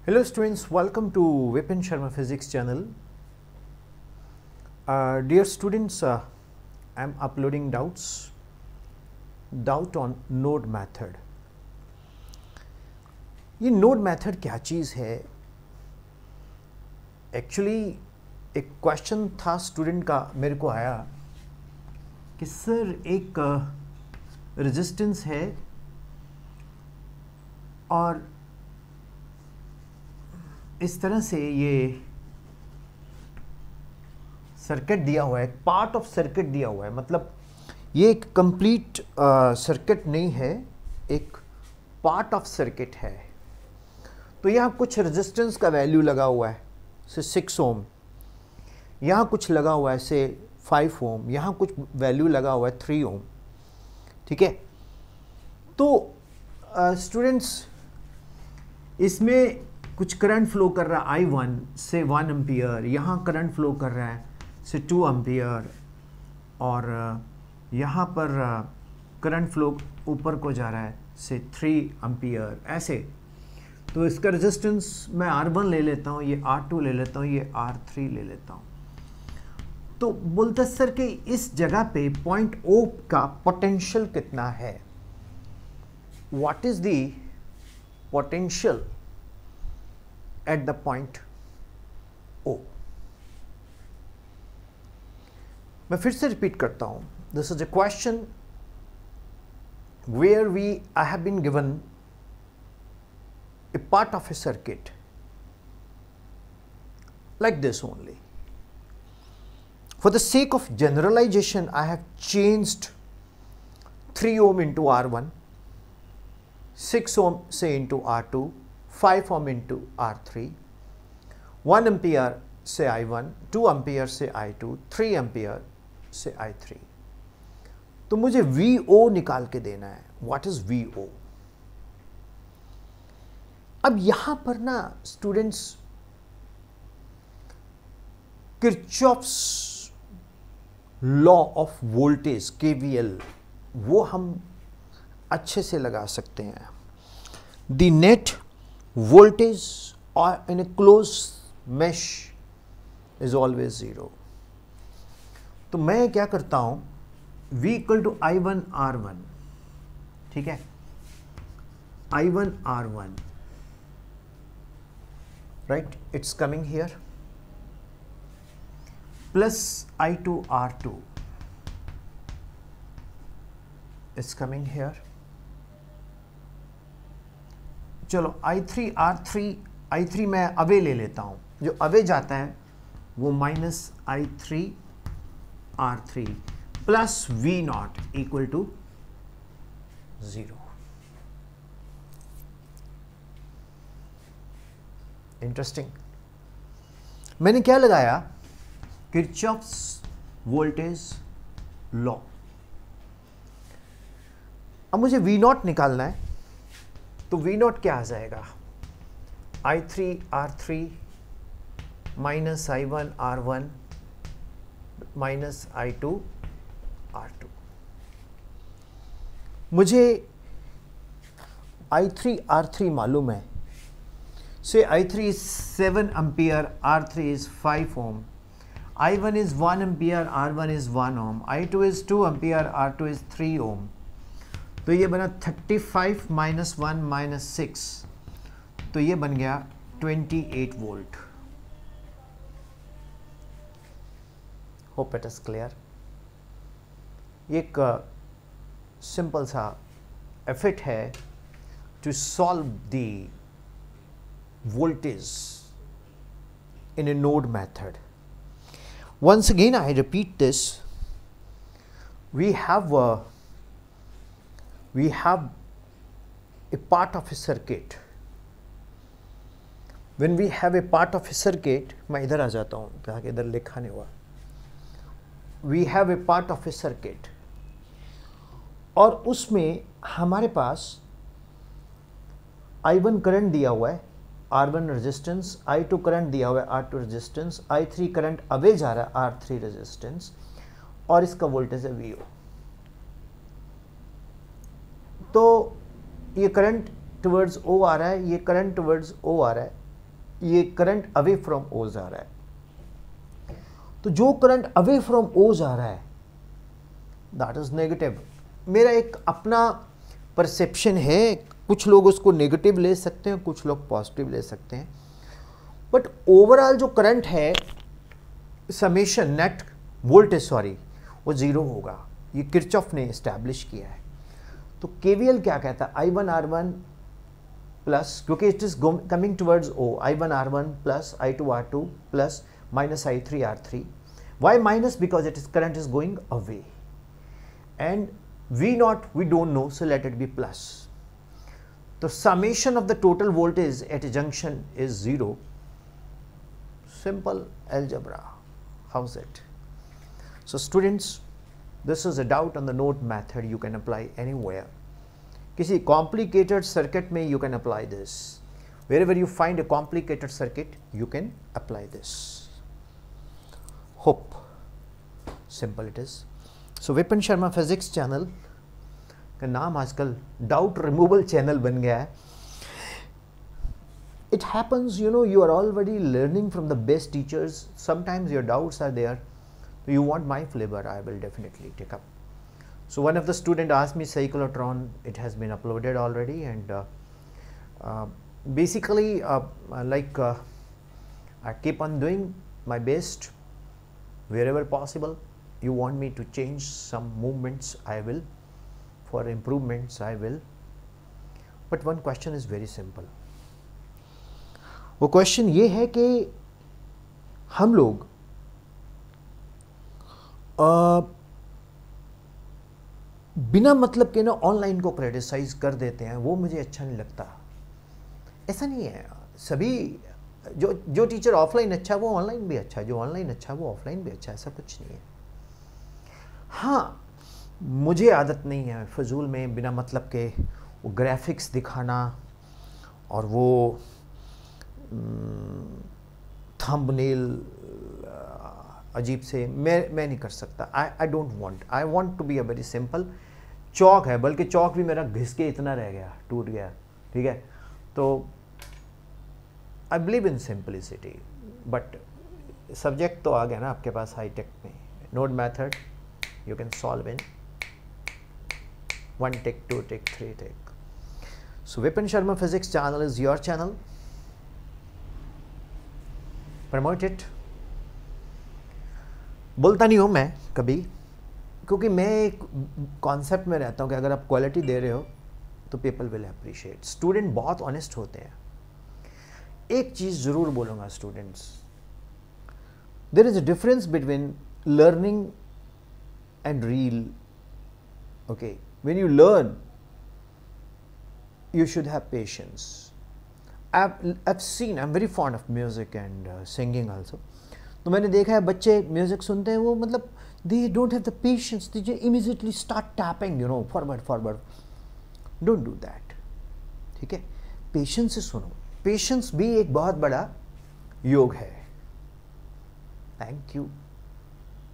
Hello students, welcome to Vipin Sharma Physics channel. Dear students, I am uploading doubt on node method. ये node method क्या चीज़ है? Actually एक question था student का मेरे को आया कि सर एक रेजिस्टेंस है और इस तरह से ये सर्किट दिया हुआ है, पार्ट ऑफ सर्किट दिया हुआ है, मतलब ये एक कंप्लीट सर्किट नहीं है, एक पार्ट ऑफ सर्किट है। तो यहाँ कुछ रेजिस्टेंस का वैल्यू लगा हुआ है से 6 ओम, यहाँ कुछ लगा हुआ है से 5 ओम, यहाँ कुछ वैल्यू लगा हुआ है 3 ओम। ठीक है, तो स्टूडेंट्स इसमें कुछ करंट फ्लो कर रहा है I1 से 1 एम्पियर, यहाँ करंट फ्लो कर रहा है से 2 एम्पियर और यहाँ पर करंट फ्लो ऊपर को जा रहा है से 3 एम्पियर ऐसे। तो इसका रेजिस्टेंस मैं R1 ले लेता हूँ, ये R2 ले लेता हूँ, ये R3 ले लेता हूँ। तो बोलते सर कि इस जगह पे पॉइंट O का पोटेंशियल कितना है? What is the potential at the point O? मैं फिर से रिपीट करता हूं, this is a question where I have been given a part of a circuit like this only. For the sake of generalization, I have changed 3 ohm into R1, 6 ohm say into R2, 5 ohm into R3, 1 ampere से I1, 2 ampere से I2, 3 ampere से I3। तो मुझे VO निकाल के देना है। What is VO? अब यहां पर ना students Kirchhoff's law of voltage KVL वो हम अच्छे से लगा सकते हैं। The net voltage or in a closed mesh is always 0। तो मैं क्या करता हूं, V equal to I1 R1, ठीक है, I1 R1, right, it's coming here, plus I2 R2 is coming here। चलो I3 R3 मैं अवे ले लेता हूँ, जो अवे जाता है वो माइनस I3 R3 प्लस V0 इक्वल टू 0। इंटरेस्टिंग। मैंने क्या लगाया? Kirchhoff's voltage law. अब मुझे V0 निकालना है, तो V0 क्या आ जाएगा? I3 R3 minus I1 R1 minus I2 R2। मुझे I3 R3 मालूम है, से I3 is 7 ampere, R3 is 5 ohm, I1 is 1 ampere, R1 is 1 ohm, I2 is 2 ampere, R2 is 3 ohm। तो ये बना 35 माइनस 1 माइनस 6, तो ये बन गया 28 volt. Hope it is clear. एक सिंपल सा एफर्ट है to solve the voltage in a node method. Once again I repeat this, we have a part of a circuit. When we have a part of a circuit, मैं इधर आ जाता हूँ ताकि इधर लिखा नहीं हुआ। We have a part of a circuit, और उसमें हमारे पास I1 करंट दिया हुआ है, R1 रेजिस्टेंस, I2 करंट दिया हुआ है, R2 resistance, I3 current away जा रहा है, R3 रेजिस्टेंस, और इसका वोल्टेज है VO। तो ये करंट टुवर्ड्स O आ रहा है, ये करंट टुवर्ड्स O आ रहा है, ये करंट अवे फ्रॉम ओ जा रहा है, तो जो करंट अवे फ्रॉम ओ जा रहा है दैट इज नेगेटिव। मेरा एक अपना परसेप्शन है, कुछ लोग उसको नेगेटिव ले सकते हैं, कुछ लोग पॉजिटिव ले सकते हैं, बट ओवरऑल जो करंट है समेशन नेट वोल्टेज सॉरी वो जीरो होगा, ये किरचॉफ ने इस्टेब्लिश किया है। तो केवीएल क्या कहता है, I1R1 प्लस, क्योंकि it is coming towards O, I1R1 plus I2R2 plus minus I3R3। Why minus? Because it is current is going away, and V0 we don't know, so let it be plus. The summation of the total voltage at a junction is zero. Simple algebra. How's it? So students, this is a doubt on the node method you can apply anywhere. किसी complicated circuit में you can apply this. Wherever you find a complicated circuit, you can apply this. Hope simple it is. So Vipin Sharma physics channel का नाम आजकल doubt removal channel बन गया है। It happens, you know, you are already learning from the best teachers, sometimes your doubts are there, तो you want my flavour, I will definitely take up. So one of the student asked me cyclotron, it has been uploaded already, and basically like I keep on doing my best wherever possible. You want me to change some movements, I will. For improvements, I will. But one question is very simple. वो question ये है कि हम लोग बिना मतलब के ना ऑनलाइन को क्रिटिसाइज कर देते हैं, वो मुझे अच्छा नहीं लगता। ऐसा नहीं है, सभी जो टीचर ऑफलाइन अच्छा वो ऑनलाइन भी अच्छा, जो ऑनलाइन अच्छा वो ऑफलाइन भी अच्छा, ऐसा कुछ नहीं है। हाँ, मुझे आदत नहीं है फजूल में बिना मतलब के वो ग्राफिक्स दिखाना और वो थंबनेल अजीब से, मैं नहीं कर सकता। I don't want, I want to be a very simple. चौक है, बल्कि चौक भी मेरा घिस के इतना रह गया, टूट गया, ठीक है। तो I believe in simplicity, but subject तो आ गया ना आपके पास हाईटेक में। Node method you can solve in 1 tick, 2 tick, 3 tick. So Vipin Sharma Physics channel is your channel. Promote it. बोलता नहीं हूँ मैं कभी, क्योंकि मैं एक कॉन्सेप्ट में रहता हूँ कि अगर आप क्वालिटी दे रहे हो तो पीपल विल अप्रिशिएट। स्टूडेंट बहुत ऑनेस्ट होते हैं। एक चीज़ ज़रूर बोलूँगा students, there is a difference between learning and real. Okay, when you learn you should have patience. I've seen, I'm very fond of music and singing also. तो मैंने देखा है बच्चे म्यूजिक सुनते हैं, वो मतलब they don't have the patience, they immediately start tapping, you know, forward. Don't do that. ठीक है, पेशेंस से सुनो। पेशेंस भी एक बहुत बड़ा योग है। Thank you.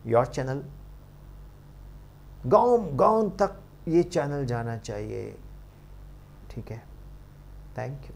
योर चैनल, गांव तक ये चैनल जाना चाहिए, ठीक है। Thank you.